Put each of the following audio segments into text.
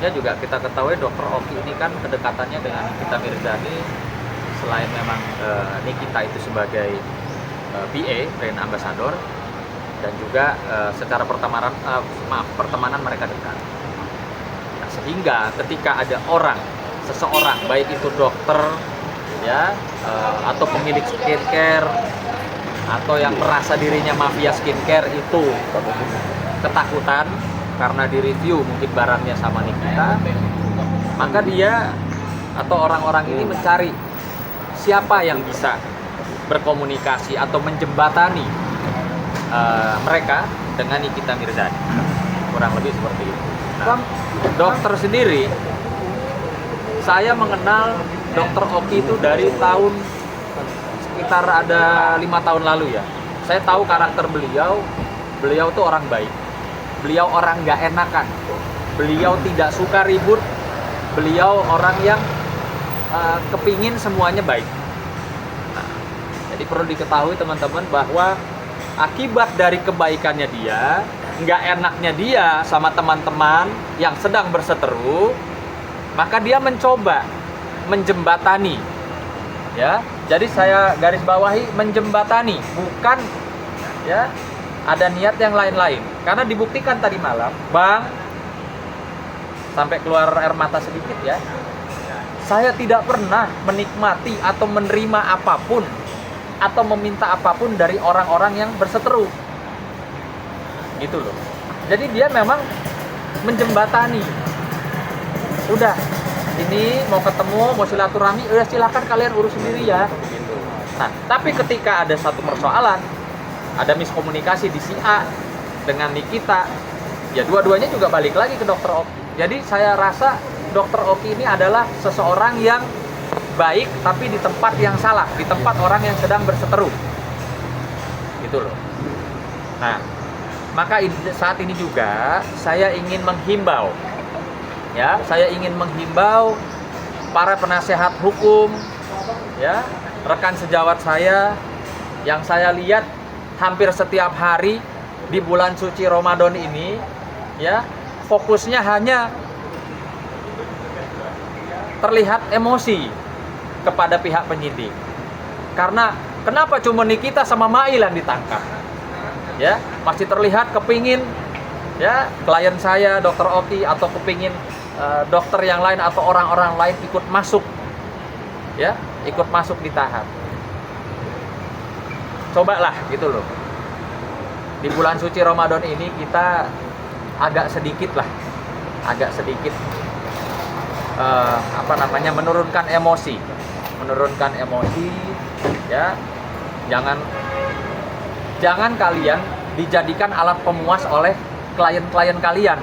Ya juga kita ketahui Dr. Oki ini kan kedekatannya dengan Nikita Mirzani, selain memang Nikita itu sebagai BA, brand ambassador, dan juga secara pertemanan mereka dekat. Nah, sehingga ketika ada seseorang, baik itu dokter, ya, atau pemilik skincare, atau yang merasa dirinya mafia skincare itu ketakutan karena direview mungkin barangnya sama Nikita, maka dia atau orang-orang ini mencari siapa yang bisa berkomunikasi atau menjembatani mereka dengan Nikita Mirzani, kurang lebih seperti itu. Nah, dokter sendiri, saya mengenal Dr. Oki itu dari tahun sekitar ada 5 tahun lalu ya. Saya tahu karakter beliau tuh orang baik, beliau orang nggak enakan, beliau tidak suka ribut, beliau orang yang kepingin semuanya baik. Nah, jadi perlu diketahui teman-teman bahwa akibat dari kebaikannya dia, nggak enaknya dia sama teman-teman yang sedang berseteru, maka dia mencoba menjembatani, ya. Jadi saya garis bawahi menjembatani, bukan ya ada niat yang lain-lain. Karena dibuktikan tadi malam, Bang, sampai keluar air mata sedikit ya. Saya tidak pernah menikmati atau menerima apapun atau meminta apapun dari orang-orang yang berseteru. Gitu loh. Jadi dia memang menjembatani. Udah, ini mau ketemu, mau silaturahmi, udah silakan kalian urus sendiri ya. Gitu. Nah, tapi ketika ada satu persoalan, ada miskomunikasi di si A dengan Nikita, ya dua-duanya juga balik lagi ke Dr. Oki. Jadi saya rasa Dr. Oki ini adalah seseorang yang baik tapi di tempat yang salah, di tempat orang yang sedang berseteru. Gitu loh. Nah, maka saat ini juga saya ingin menghimbau, ya, saya ingin menghimbau para penasehat hukum, ya, rekan sejawat saya yang saya lihat hampir setiap hari di bulan suci Ramadan ini, ya, fokusnya hanya terlihat emosi kepada pihak penyidik. Karena kenapa cuma Nikita sama Mail yang ditangkap? Ya, masih terlihat kepingin ya klien saya Dr. Oki atau kepingin dokter yang lain atau orang-orang lain ikut masuk, ya, ikut masuk ditahan. Cobalah gitu loh. Di bulan suci Ramadan ini kita agak sedikit menurunkan emosi, ya. Jangan kalian dijadikan alat pemuas oleh klien-klien kalian.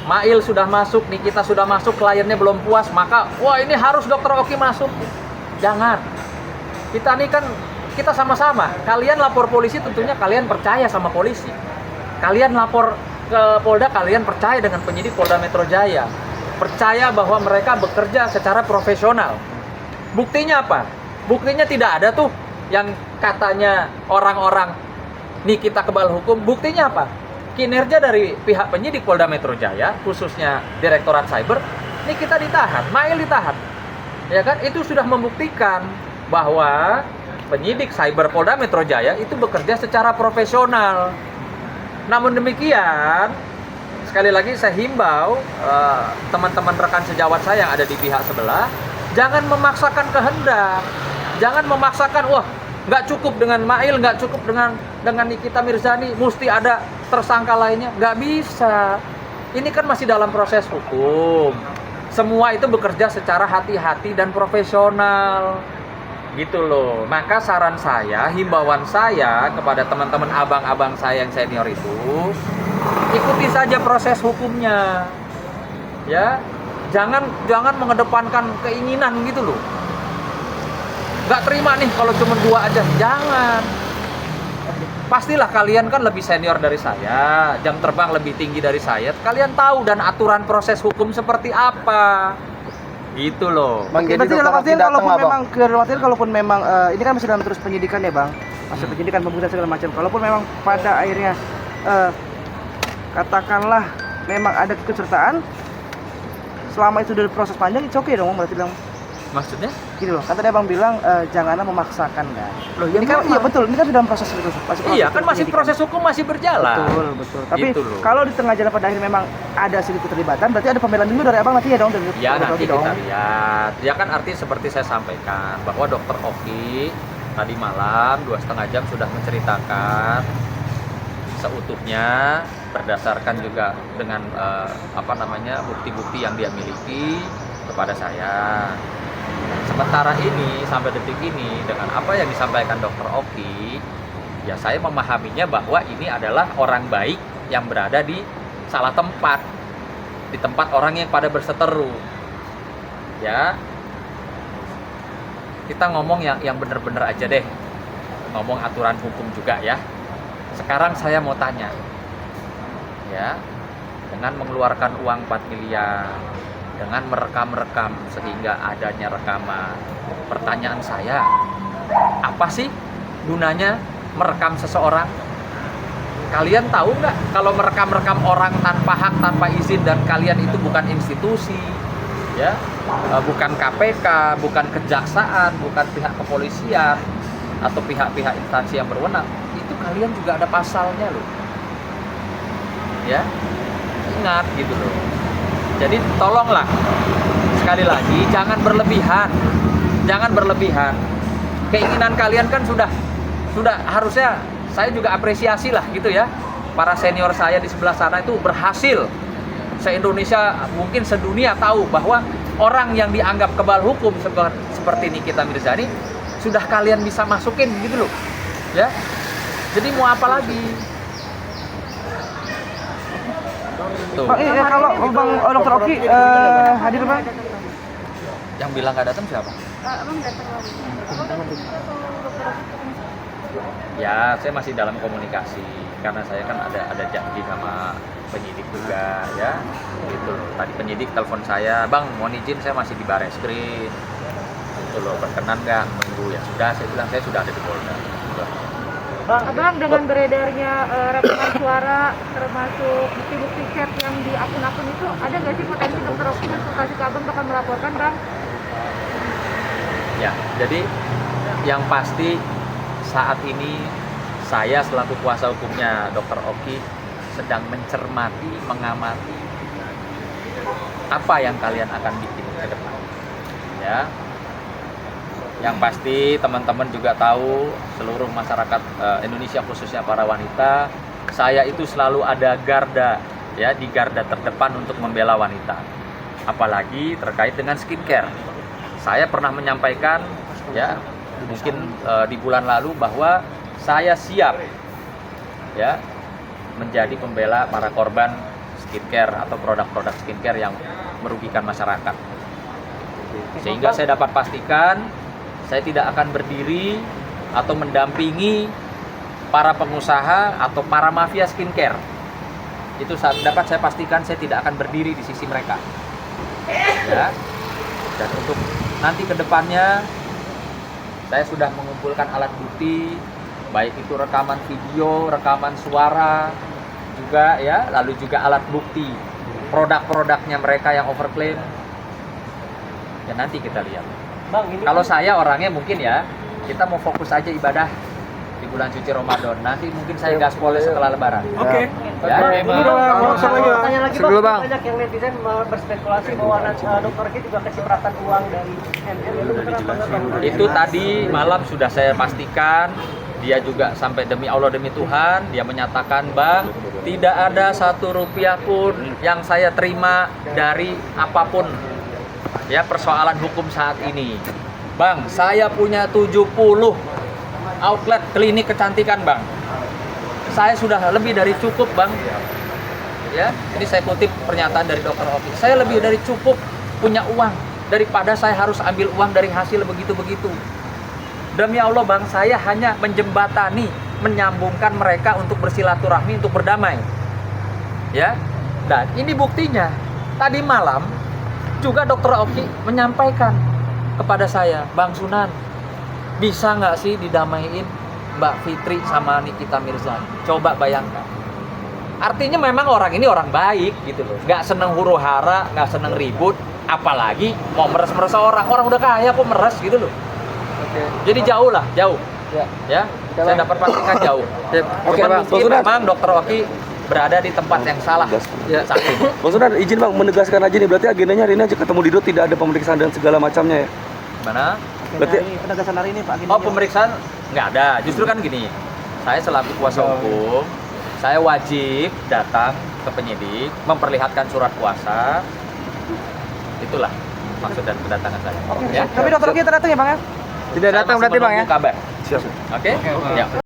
Mail sudah masuk, Nikita sudah masuk, kliennya belum puas, maka wah ini harus Dr. Oki masuk. Jangan. Kita ini kan kita sama-sama. Kalian lapor polisi tentunya kalian percaya sama polisi. Kalian lapor ke Polda, kalian percaya dengan penyidik Polda Metro Jaya. Percaya bahwa mereka bekerja secara profesional. Buktinya apa? Buktinya tidak ada tuh yang katanya orang-orang Nikita kebal hukum. Buktinya apa? Kinerja dari pihak penyidik Polda Metro Jaya, khususnya Direktorat Cyber, Nikita ditahan, Mail ditahan. Ya kan? Itu sudah membuktikan bahwa penyidik Cyber Polda Metro Jaya itu bekerja secara profesional. Namun demikian, sekali lagi saya himbau teman-teman rekan sejawat saya yang ada di pihak sebelah, jangan memaksakan kehendak, jangan memaksakan, wah nggak cukup dengan Mail, nggak cukup dengan Nikita Mirzani, mesti ada tersangka lainnya. Nggak bisa. Ini kan masih dalam proses hukum. Semua itu bekerja secara hati-hati dan profesional. Gitu loh. Maka saran saya, himbauan saya kepada teman-teman abang-abang saya yang senior itu, ikuti saja proses hukumnya. Ya. Jangan mengedepankan keinginan gitu loh. Nggak terima nih kalau cuma 2 aja. Jangan. Pastilah kalian kan lebih senior dari saya, jam terbang lebih tinggi dari saya. Kalian tahu dan aturan proses hukum seperti apa. Gitu loh. Bang, jadi dalam artian kalaupun memang ini kan masih dalam terus penyidikan ya, Bang. Masih penyidikan, pembuktian segala macam. Kalaupun memang pada akhirnya katakanlah memang ada keikutsertaan, selama itu dari proses panjang itu oke dong berarti bilang. Maksudnya? Gini loh, kan tadi abang bilang janganlah memaksakan kan. Loh, ini kan iya betul, ini kan dalam proses itu masih iya kan masih proses hukum masih berjalan. Betul. Tapi Gitu kalau di tengah jalan pada akhirnya memang ada sedikit keterlibatan, berarti ada pembelaan dulu dari abang nanti ya dong dari Ya nanti dong. kita lihat. Ya kan arti seperti saya sampaikan bahwa Dokter Oki tadi malam 2,5 jam sudah menceritakan seutuhnya berdasarkan juga dengan bukti-bukti yang dia miliki kepada saya. Sementara ini sampai detik ini dengan apa yang disampaikan Dokter Oki, ya saya memahaminya bahwa ini adalah orang baik yang berada di salah tempat, di tempat orang yang pada berseteru. Ya, kita ngomong yang benar-benar aja deh, ngomong aturan hukum juga ya. Sekarang saya mau tanya, ya, dengan mengeluarkan uang 4 miliar, dengan merekam-rekam sehingga adanya rekaman. Pertanyaan saya, apa sih gunanya merekam seseorang? Kalian tahu nggak kalau merekam-rekam orang tanpa hak, tanpa izin, dan kalian itu bukan institusi, ya, bukan KPK, bukan kejaksaan, bukan pihak kepolisian atau pihak-pihak instansi yang berwenang, itu kalian juga ada pasalnya loh, ya, ingat gitu loh. Jadi tolonglah sekali lagi jangan berlebihan. Keinginan kalian kan sudah harusnya saya juga apresiasi lah gitu ya. Para senior saya di sebelah sana itu berhasil. Se-Indonesia mungkin sedunia tahu bahwa orang yang dianggap kebal hukum seperti Nikita Mirzani sudah kalian bisa masukin gitu loh. Ya. Jadi mau apa lagi? Tuh. Bang, kalau Bang Dokter Oki hadir Bang? Yang bilang nggak datang siapa? Abang datang lagi. Ya, saya masih dalam komunikasi karena saya kan ada janji sama penyidik juga ya. Gitu loh. Tadi penyidik telepon saya, "Bang, mohon izin saya masih di Bareskrim." Gitu loh, berkenan nggak menunggu? Ya sudah, saya bilang saya sudah ada di Polda. Abang dengan beredarnya rekaman suara termasuk bukti-bukti chat yang di akun-akun itu ada nggak sih potensi Dokter Oki konsultasi ke abang bakal melaporkan Bang? Ya, jadi yang pasti saat ini saya selaku kuasa hukumnya Dokter Oki sedang mencermati, mengamati apa yang kalian akan bikin ke depan. Ya. Yang pasti teman-teman juga tahu, seluruh masyarakat Indonesia khususnya para wanita, saya itu selalu ada garda, ya, di garda terdepan untuk membela wanita. Apalagi terkait dengan skincare. Saya pernah menyampaikan, ya, mungkin di bulan lalu bahwa saya siap, ya, menjadi pembela para korban skincare atau produk-produk skincare yang merugikan masyarakat. Sehingga saya dapat pastikan saya tidak akan berdiri atau mendampingi para pengusaha atau para mafia skincare. Itu dapat saya pastikan saya tidak akan berdiri di sisi mereka. Ya. Dan untuk nanti ke depannya saya sudah mengumpulkan alat bukti, baik itu rekaman video, rekaman suara, juga ya, lalu juga alat bukti produk-produknya mereka yang overclaim. Ya nanti kita lihat. Bang, kalau saya orangnya mungkin ya, kita mau fokus aja ibadah di bulan suci Ramadan. Nanti mungkin saya gaspol setelah Lebaran. Oke. Ya. Tanya lagi Bang, banyak yang netizen berspekulasi bahwa Dokter Oki juga kecipratan uang dari MM itu benar. Itu tadi malam sudah saya pastikan. Dia juga sampai demi Allah demi Tuhan, dia menyatakan, "Bang, tidak ada 1 rupiah pun yang saya terima dari apapun ya persoalan hukum saat ini. Bang, saya punya 70 outlet klinik kecantikan, Bang. Saya sudah lebih dari cukup, Bang." Ya, ini saya kutip pernyataan dari Dokter Oki. "Saya lebih dari cukup punya uang daripada saya harus ambil uang dari hasil begitu-begitu. Demi Allah, Bang, saya hanya menjembatani, menyambungkan mereka untuk bersilaturahmi, untuk berdamai." Ya. Dan ini buktinya. Tadi malam juga Dokter Oki menyampaikan kepada saya, "Bang Sunan, bisa nggak sih didamaiin Mbak Fitri sama Nikita Mirzani?" Coba bayangkan. Artinya memang orang ini orang baik gitu loh. Nggak seneng huru hara, nggak seneng ribut. apalagi mau meres-meres orang udah kaya kok meres gitu loh. Jadi jauh lah, jauh. Ya, saya dapat pastikan jauh. Oke, Cuman Bang. mungkin memang Dokter Oki berada di tempat yang salah. Ya. Saat ini. Bang Sunan, izin Bang menegaskan aja nih, berarti agendanya hari ini aja ketemu Dido, tidak ada pemeriksaan dan segala macamnya ya? Mana? Berarti- Dari penegasan hari ini Pak agendanya. Oh, pemeriksaan nggak ada. Justru kan gini, saya selaku kuasa hukum, saya wajib datang ke penyidik, memperlihatkan surat kuasa. Itulah maksud dan kedatangan saya. Oke. Ya. Tapi dokter Oki datang ya Bang ya? Tidak datang berarti Bang ya? Kabar. siap. Oke? Ya.